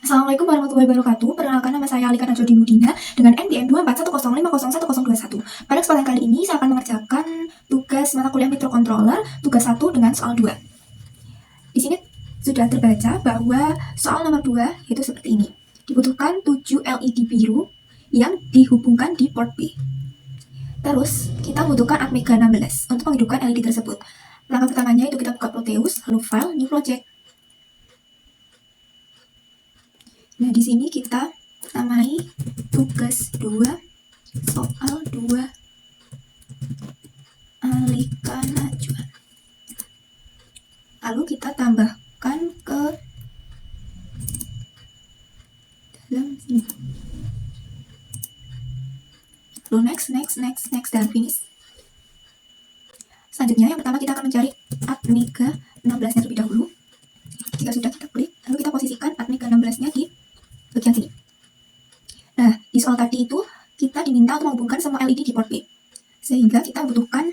Assalamualaikum warahmatullahi wabarakatuh. Perkenalkan, nama saya Alika Najwa Dimudina dengan NPM 24105011021. Pada kesempatan kali ini saya akan mengerjakan tugas mata kuliah microcontroller tugas 1 dengan soal 2. Di sini sudah terbaca bahwa soal nomor 2 yaitu seperti ini. Dibutuhkan 7 LED biru yang dihubungkan di port B. Terus kita butuhkan Atmega 16 untuk menghidupkan LED tersebut. Langkah pertamanya itu kita buka Proteus, lalu file, new project. Nah, di sini kita namai tugas 2 soal 2 Alika Najwa. Lalu kita tambahkan ke dalam sini. Lalu next dan finish. Selanjutnya yang pertama kita akan mencari Atmega 16-nya terlebih dahulu. Jika sudah kita klik, lalu kita posisikan Atmega 16-nya di bagian sini. Nah, di soal tadi itu kita diminta untuk menghubungkan semua LED di port B, sehingga kita butuhkan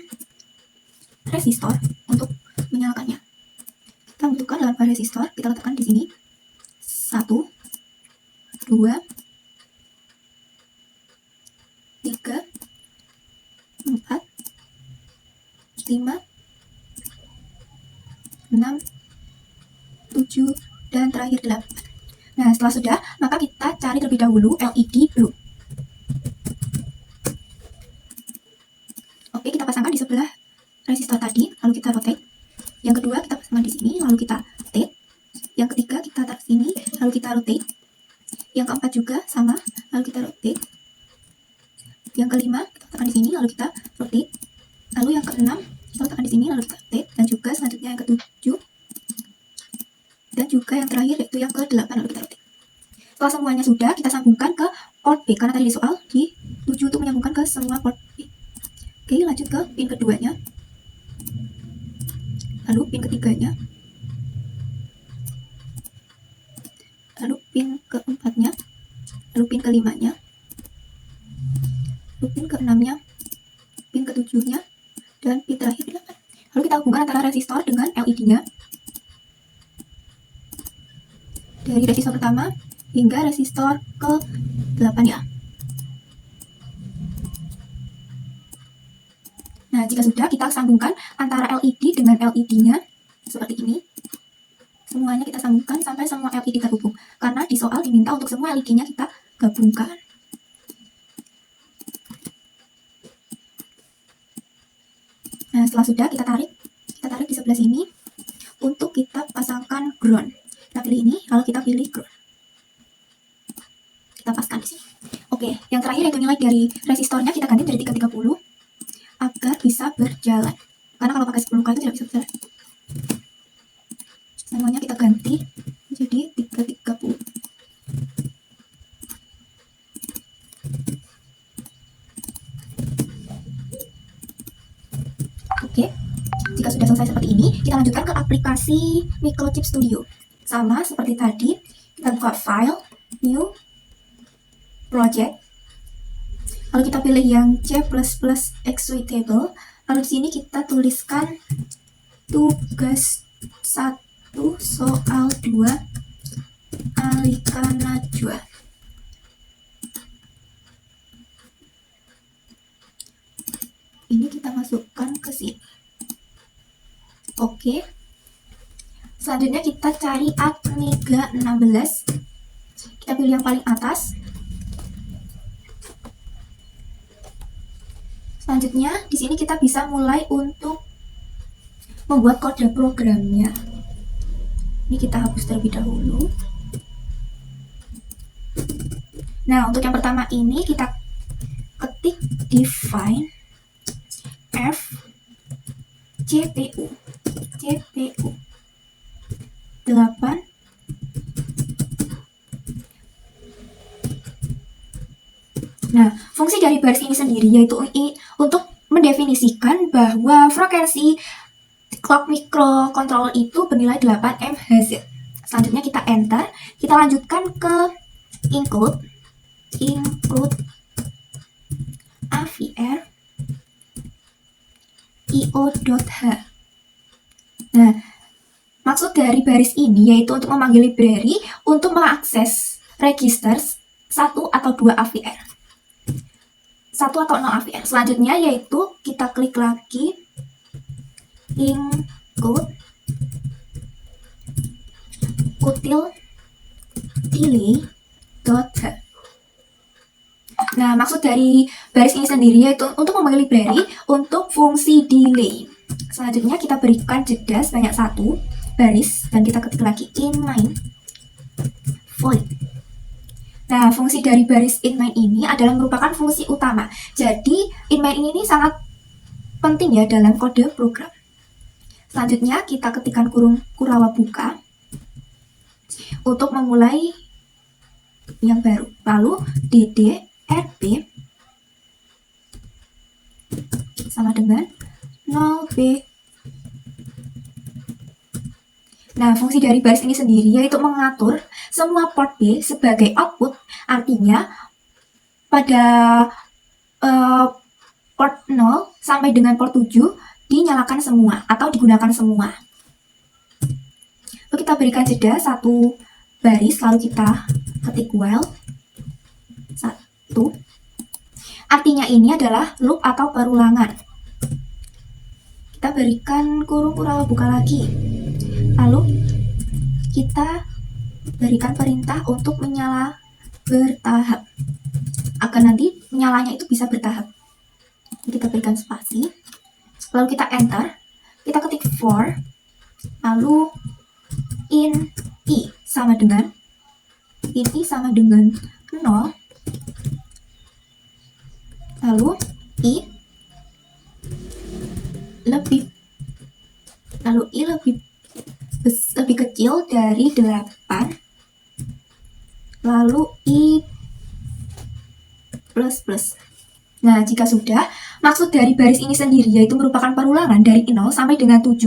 resistor untuk menyalakannya. Kita butuhkan 8 resistor, kita letakkan di sini 1, 2, 3, 4, 5, 6, 7, dan terakhir 8. Nah, setelah sudah, maka kita cari terlebih dahulu LED blue. Oke, kita pasangkan di sebelah resistor tadi, lalu kita rotate. Yang kedua, kita pasangkan di sini, lalu kita rotate. Yang ketiga, kita taruh sini, lalu kita rotate. Yang keempat juga sama, lalu kita rotate. Yang kelima, kita letakkan di sini, lalu kita rotate. Lalu yang keenam, kita letakkan di sini, lalu kita rotate. Dan juga selanjutnya yang ketujuh. Dan juga yang terakhir yaitu yang ke-8, lalu kita rotate. Setelah semuanya sudah, kita sambungkan ke port B, karena tadi di soal dituju untuk menyambungkan ke semua port B. Oke, lanjut ke pin keduanya, lalu pin ketiganya, lalu pin keempatnya, lalu pin kelimanya, lalu pin keenamnya, pin ketujuhnya, dan pin terakhir 8. Lalu kita hubungkan antara resistor dengan LED-nya. Dari resistor pertama hingga resistor ke-8 ya. Nah, jika sudah, kita sambungkan antara LED dengan LED-nya seperti ini. Semuanya kita sambungkan sampai semua LED terhubung. Karena di soal diminta untuk semua LED-nya kita gabungkan. Nah, setelah sudah, kita tarik di sebelah sini untuk kita pasangkan ground. Kita pilih ini, lalu kita pilih ground. Kita paskan di sini. Oke, yang terakhir yaitu nilai dari resistornya kita ganti menjadi 330 agar bisa berjalan. Karena kalau pakai 10K itu tidak bisa berjalan. Semuanya kita ganti menjadi 330. Oke, jika sudah selesai seperti ini, kita lanjutkan ke aplikasi Microchip Studio. Sama seperti tadi, kita buka file, new project, lalu kita pilih yang C++ executable, lalu di sini kita tuliskan tugas 1 soal 2 Alika Najwa. Ini kita masukkan ke sini. Oke. Selanjutnya kita cari Atmega 16. Kita pilih yang paling atas. Selanjutnya di sini kita bisa mulai untuk membuat kode programnya. Ini kita hapus terlebih dahulu. Nah, untuk yang pertama ini kita ketik define F CPU 8. Nah, fungsi dari baris ini sendiri yaitu untuk mendefinisikan bahwa frekuensi clock microcontroller itu bernilai 8 MHz. Selanjutnya kita enter, kita lanjutkan ke include AVR io.h. Nah, Maksud dari baris ini yaitu untuk memanggil library untuk mengakses register 1 atau 2 AVR. 1 atau 0 AVR. Selanjutnya yaitu kita klik lagi include util delay dot. Nah, maksud dari baris ini sendiri yaitu untuk memanggil library untuk fungsi delay. Selanjutnya kita berikan jeda sebanyak 1 baris dan kita ketik lagi in main void. Nah, fungsi dari baris in main ini adalah merupakan fungsi utama. Jadi, in main ini sangat penting ya dalam kode program. Selanjutnya kita ketikkan kurung kurawa buka untuk memulai yang baru. Lalu ddrb sama dengan 0b. Nah, fungsi dari baris ini sendiri yaitu mengatur semua port B sebagai output. Artinya pada port 0 sampai dengan port 7 dinyalakan semua atau digunakan semua. Lalu kita berikan jeda 1 baris, lalu kita ketik while 1. Artinya ini adalah loop atau perulangan. Kita berikan kurung kurawa buka lagi. Lalu kita berikan perintah untuk menyala bertahap agar nanti menyalanya itu bisa bertahap. Kita berikan spasi, lalu kita enter, kita ketik for, lalu in i sama dengan 0, lalu i lebih kecil dari 8, lalu i plus. Nah, jika sudah, maksud dari baris ini sendiri yaitu merupakan perulangan dari 0 sampai dengan 7,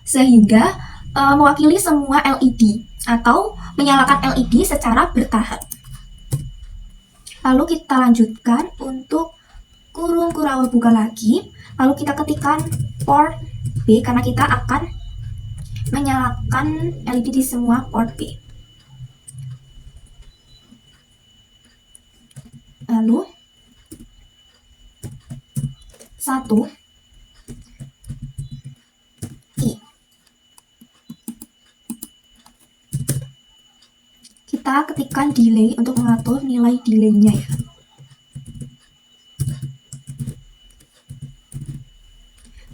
sehingga mewakili semua LED atau menyalakan LED secara bertahap. Lalu kita lanjutkan untuk kurung kurawa buka lagi, lalu kita ketikkan port B karena kita akan menyalakan LED di semua port B. Lalu 1 I. Kita ketikkan delay untuk mengatur nilai delaynya ya.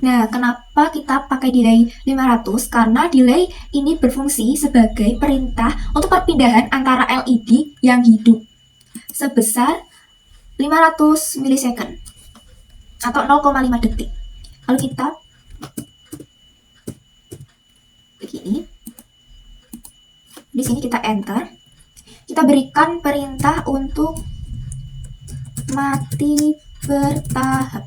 Nah, kenapa kita pakai delay 500? Karena delay ini berfungsi sebagai perintah untuk perpindahan antara LED yang hidup sebesar 500 milisecond atau 0,5 detik. Lalu kita begini. Di sini kita enter. Kita berikan perintah untuk mati bertahap.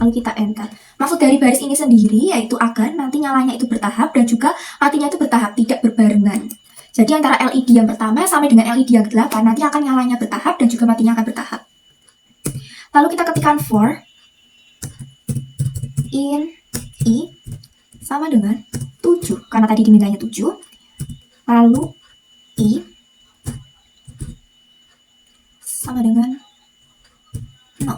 Lalu kita enter. Maksud dari baris ini sendiri yaitu agar nanti nyalanya itu bertahap dan juga matinya itu bertahap, tidak berbarengan. Jadi antara LED yang pertama sampai dengan LED yang ke-8 nanti akan nyalanya bertahap dan juga matinya akan bertahap. Lalu kita ketikkan for in i sama dengan 7 karena tadi dimintanya 7. Lalu i sama dengan 0.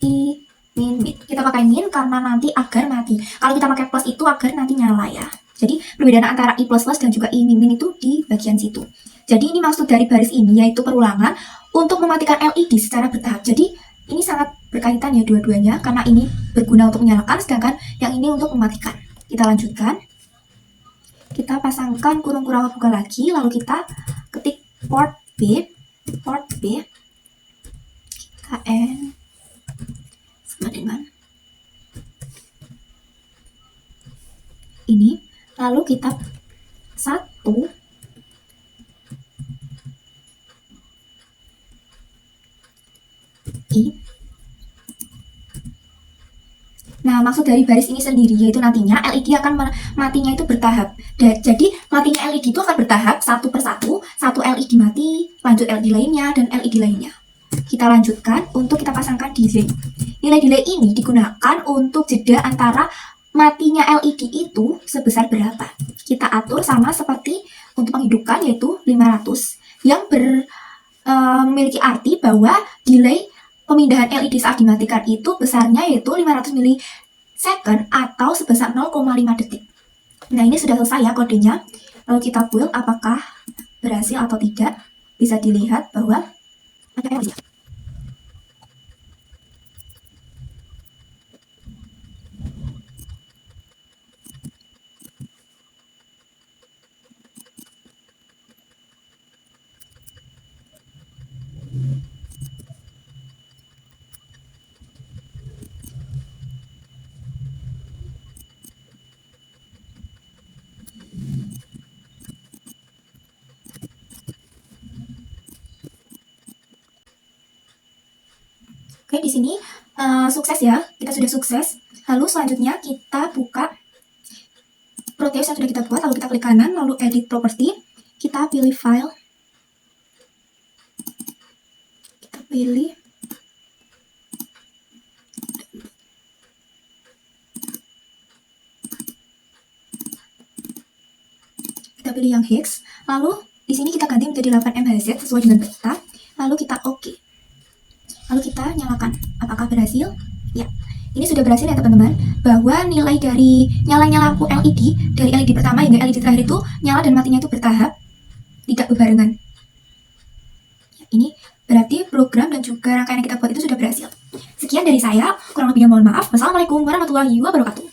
I min. Kita pakai min karena nanti agar mati. Kalau kita pakai plus itu agar nanti nyala ya. Jadi perbedaan antara i plus dan juga i min itu di bagian situ. Jadi ini maksud dari baris ini yaitu perulangan untuk mematikan LED secara bertahap. Jadi ini sangat berkaitan ya dua-duanya karena ini berguna untuk menyalakan sedangkan yang ini untuk mematikan. Kita lanjutkan. Kita pasangkan kurung kurawa buka lagi lalu kita ketik port B KN sama dengan ini, lalu kita 1 I. Nah, maksud dari baris ini sendiri yaitu nantinya LED akan matinya itu bertahap. Jadi matinya LED itu akan bertahap satu persatu, satu LED mati, lanjut LED lainnya dan LED lainnya. Kita lanjutkan untuk kita pasangkan delay. Nilai delay ini digunakan untuk jeda antara matinya LED itu sebesar berapa. Kita atur sama seperti untuk menghidupkan, yaitu 500, yang memiliki arti bahwa delay pemindahan LED saat dimatikan itu besarnya yaitu 500 milisecond atau sebesar 0,5 detik. Nah, ini sudah selesai ya kodenya. Lalu kita build apakah berhasil atau tidak. Bisa dilihat bahwa ada error. Oke, di sini sukses ya, kita sudah sukses. Lalu selanjutnya kita buka Proteus yang sudah kita buat, lalu kita klik kanan, lalu edit property, kita pilih file, kita pilih yang hex, lalu di sini kita ganti menjadi 8 MHz sesuai dengan peta, lalu kita OK. Lalu kita nyalakan. Apakah berhasil? Ya. Ini sudah berhasil ya teman-teman, bahwa nilai dari nyala-nyala lampu LED dari LED pertama hingga LED terakhir itu nyala dan matinya itu bertahap, tidak berbarengan. Ya, ini berarti program dan juga rangkaian yang kita buat itu sudah berhasil. Sekian dari saya, kurang lebihnya mohon maaf. Wassalamualaikum warahmatullahi wabarakatuh.